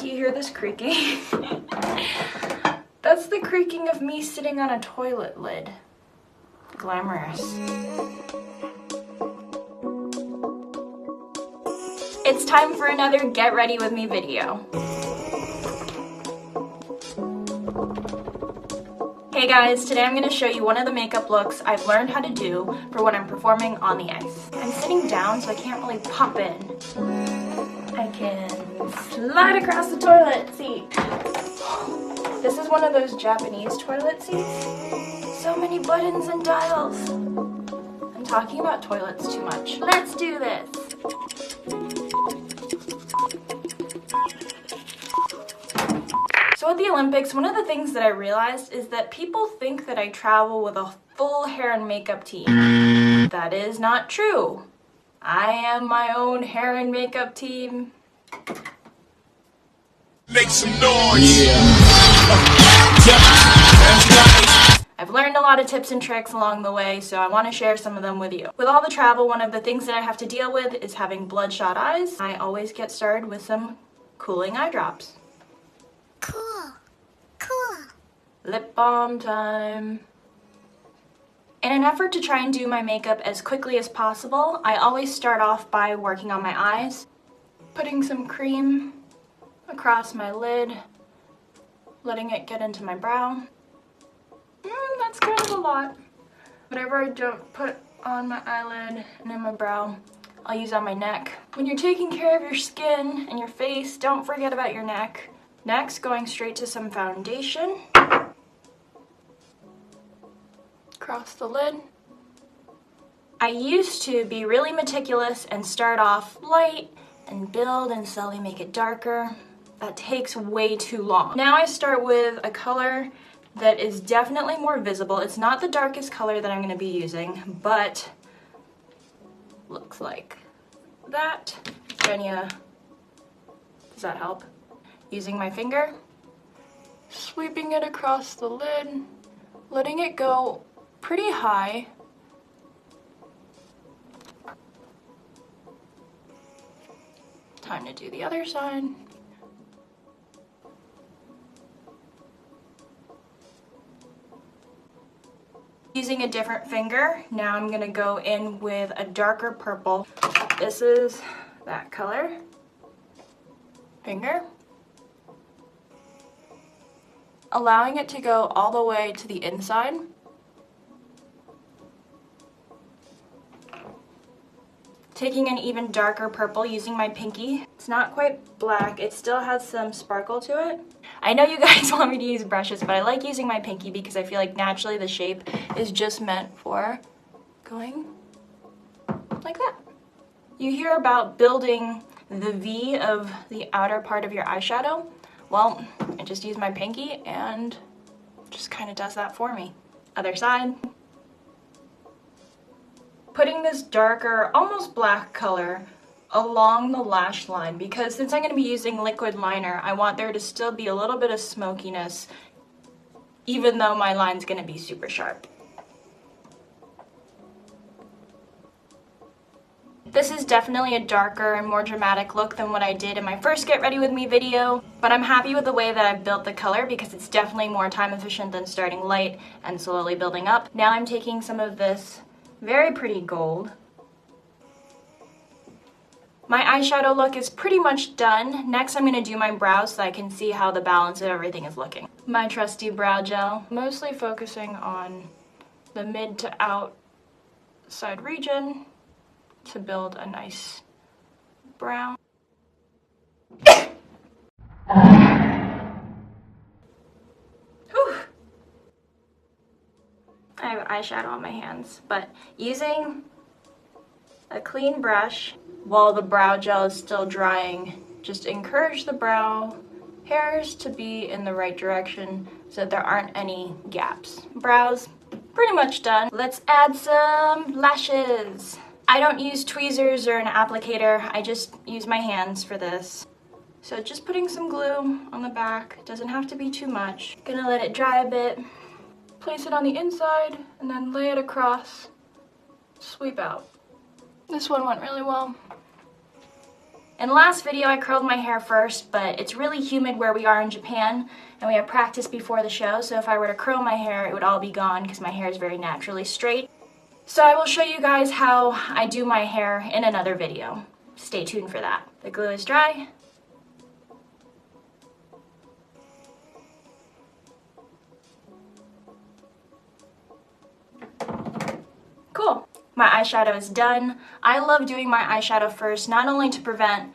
Do you hear this creaking? That's the creaking of me sitting on a toilet lid. Glamorous. It's time for another Get Ready With Me video. Hey guys, today I'm going to show you one of the makeup looks I've learned how to do for when I'm performing on the ice. I'm sitting down so I can't really pop in. I can slide across the toilet seat. This is one of those Japanese toilet seats. So many buttons and dials. I'm talking about toilets too much. Let's do this. So at the Olympics, one of the things that I realized is that people think that I travel with a full hair and makeup team. That is not true. I am my own hair and makeup team. Make some noise. Yeah. I've learned a lot of tips and tricks along the way, so I want to share some of them with you. With all the travel, one of the things that I have to deal with is having bloodshot eyes. I always get started with some cooling eye drops. Cool. Lip balm time. In an effort to try and do my makeup as quickly as possible, I always start off by working on my eyes, putting some cream across my lid, letting it get into my brow. That's kind of a lot. Whatever I don't put on my eyelid and in my brow, I'll use on my neck. When you're taking care of your skin and your face, don't forget about your neck. Next, going straight to some foundation. Across the lid. I used to be really meticulous and start off light and build and slowly make it darker. That takes way too long. Now I start with a color that is definitely more visible. It's not the darkest color that I'm going to be using, but looks like that. Genya, does that help? Using my finger, sweeping it across the lid, letting it go pretty high. Time to do the other side. Using a different finger, now I'm gonna go in with a darker purple. This is that color. Finger. Allowing it to go all the way to the inside. Taking an even darker purple using my pinky. It's not quite black, it still has some sparkle to it. I know you guys want me to use brushes, but I like using my pinky because I feel like naturally the shape is just meant for going like that. You hear about building the V of the outer part of your eyeshadow. Well, I just use my pinky and just kind of does that for me. Other side. Putting this darker, almost black color along the lash line because since I'm going to be using liquid liner, I want there to still be a little bit of smokiness even though my line's going to be super sharp. This is definitely a darker and more dramatic look than what I did in my first Get Ready With Me video, but I'm happy with the way that I've built the color because it's definitely more time efficient than starting light and slowly building up. Now I'm taking some of this very pretty gold. My eyeshadow look is pretty much done. Next I'm going to do my brows so I can see how the balance of everything is looking. My trusty brow gel, mostly focusing on the mid to outside region to build a nice brow. I have eyeshadow on my hands, but using a clean brush while the brow gel is still drying, just encourage the brow hairs to be in the right direction so that there aren't any gaps. Brows pretty much done. Let's add some lashes. I don't use tweezers or an applicator, I just use my hands for this. So just putting some glue on the back, doesn't have to be too much. Gonna let it dry a bit. Place it on the inside and then lay it across, sweep out. This one went really well. In the last video, I curled my hair first, but it's really humid where we are in Japan, and we have practice before the show, so if I were to curl my hair, it would all be gone because my hair is very naturally straight. So I will show you guys how I do my hair in another video. Stay tuned for that. The glue is dry. Cool. My eyeshadow is done. I love doing my eyeshadow first, not only to prevent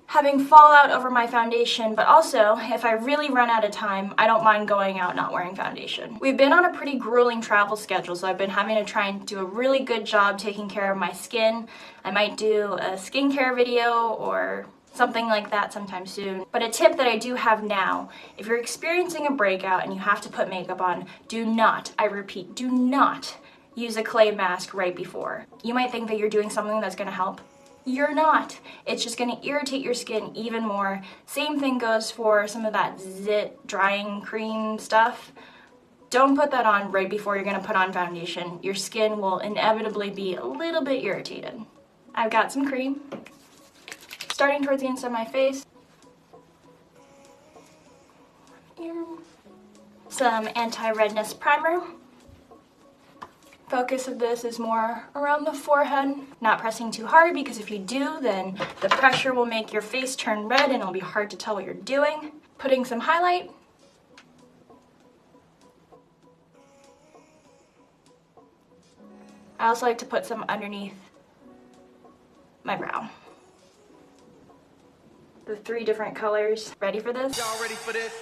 having fallout over my foundation, but also if I really run out of time, I don't mind going out not wearing foundation. We've been on a pretty grueling travel schedule, so I've been having to try and do a really good job taking care of my skin. I might do a skincare video or something like that sometime soon. But a tip that I do have now, if you're experiencing a breakout and you have to put makeup on, do not, I repeat, do not use a clay mask right before. You might think that you're doing something that's gonna help. You're not. It's just gonna irritate your skin even more. Same thing goes for some of that zit drying cream stuff. Don't put that on right before you're gonna put on foundation. Your skin will inevitably be a little bit irritated. I've got some cream, starting towards the inside of my face. Here. Some anti-redness primer. Focus of this is more around the forehead, not pressing too hard, because if you do, then the pressure will make your face turn red and it'll be hard to tell what you're doing. Putting some highlight. I also like to put some underneath my brow. The 3 different colors. Ready for this? Y'all ready for this?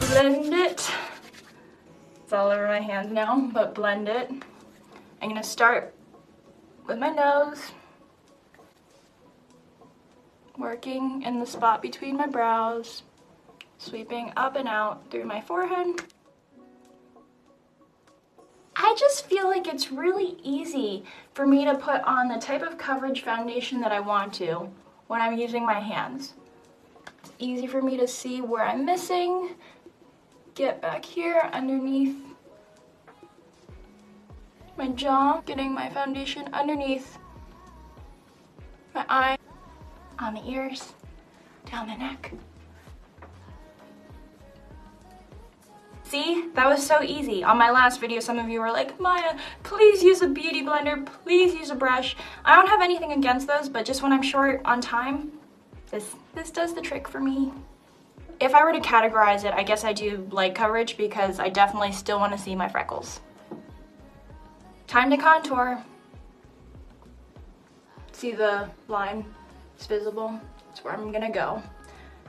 Blend it. It's all over my hands now, but blend it. I'm gonna start with my nose, working in the spot between my brows, sweeping up and out through my forehead. I just feel like it's really easy for me to put on the type of coverage foundation that I want to when I'm using my hands. It's easy for me to see where I'm missing. Get back here underneath my jaw, getting my foundation underneath my eye, on the ears, down the neck. See, that was so easy. On my last video, some of you were like, Maya, please use a beauty blender, please use a brush. I don't have anything against those, but just when I'm short on time, this does the trick for me. If I were to categorize it, I guess I do light coverage because I definitely still want to see my freckles. Time to contour. See the line? It's visible. That's where I'm gonna go.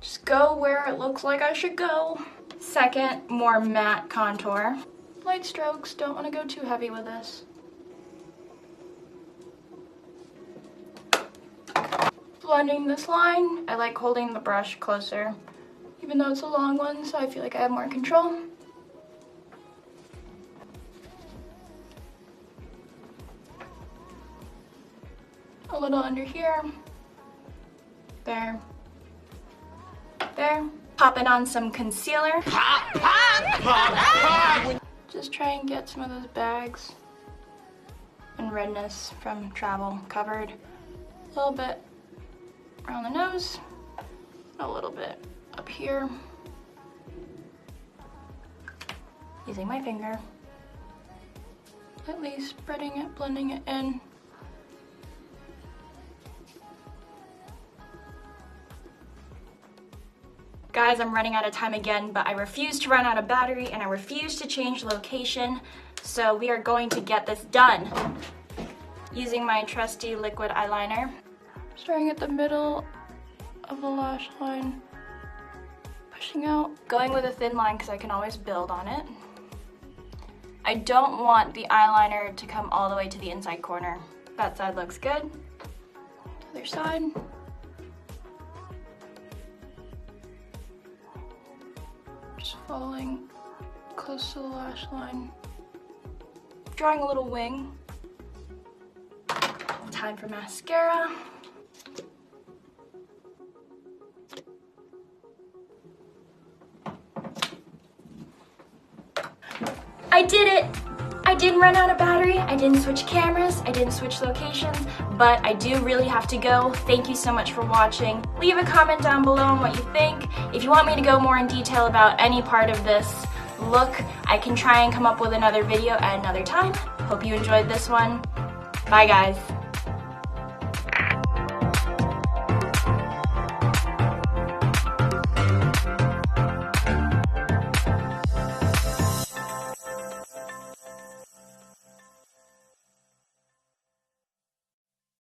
Just go where it looks like I should go. Second, more matte contour. Light strokes, don't want to go too heavy with this. Blending this line. I like holding the brush closer, even though it's a long one, so I feel like I have more control. A little under here. There. There. Popping on some concealer. Just try and get some of those bags and redness from travel covered. A little bit around the nose, a little bit up here. Using my finger, lightly spreading it, blending it in. Guys, I'm running out of time again, but I refuse to run out of battery and I refuse to change location, so we are going to get this done. Using my trusty liquid eyeliner, starting at the middle of the lash line, pushing out, going with a thin line because I can always build on it. I don't want the eyeliner to come all the way to the inside corner. That side looks good. Other side. Just following close to the lash line. Drawing a little wing. Time for mascara. I did it! I didn't run out of battery, I didn't switch cameras, I didn't switch locations, but I do really have to go. Thank you so much for watching. Leave a comment down below on what you think. If you want me to go more in detail about any part of this look, I can try and come up with another video at another time. Hope you enjoyed this one. Bye guys.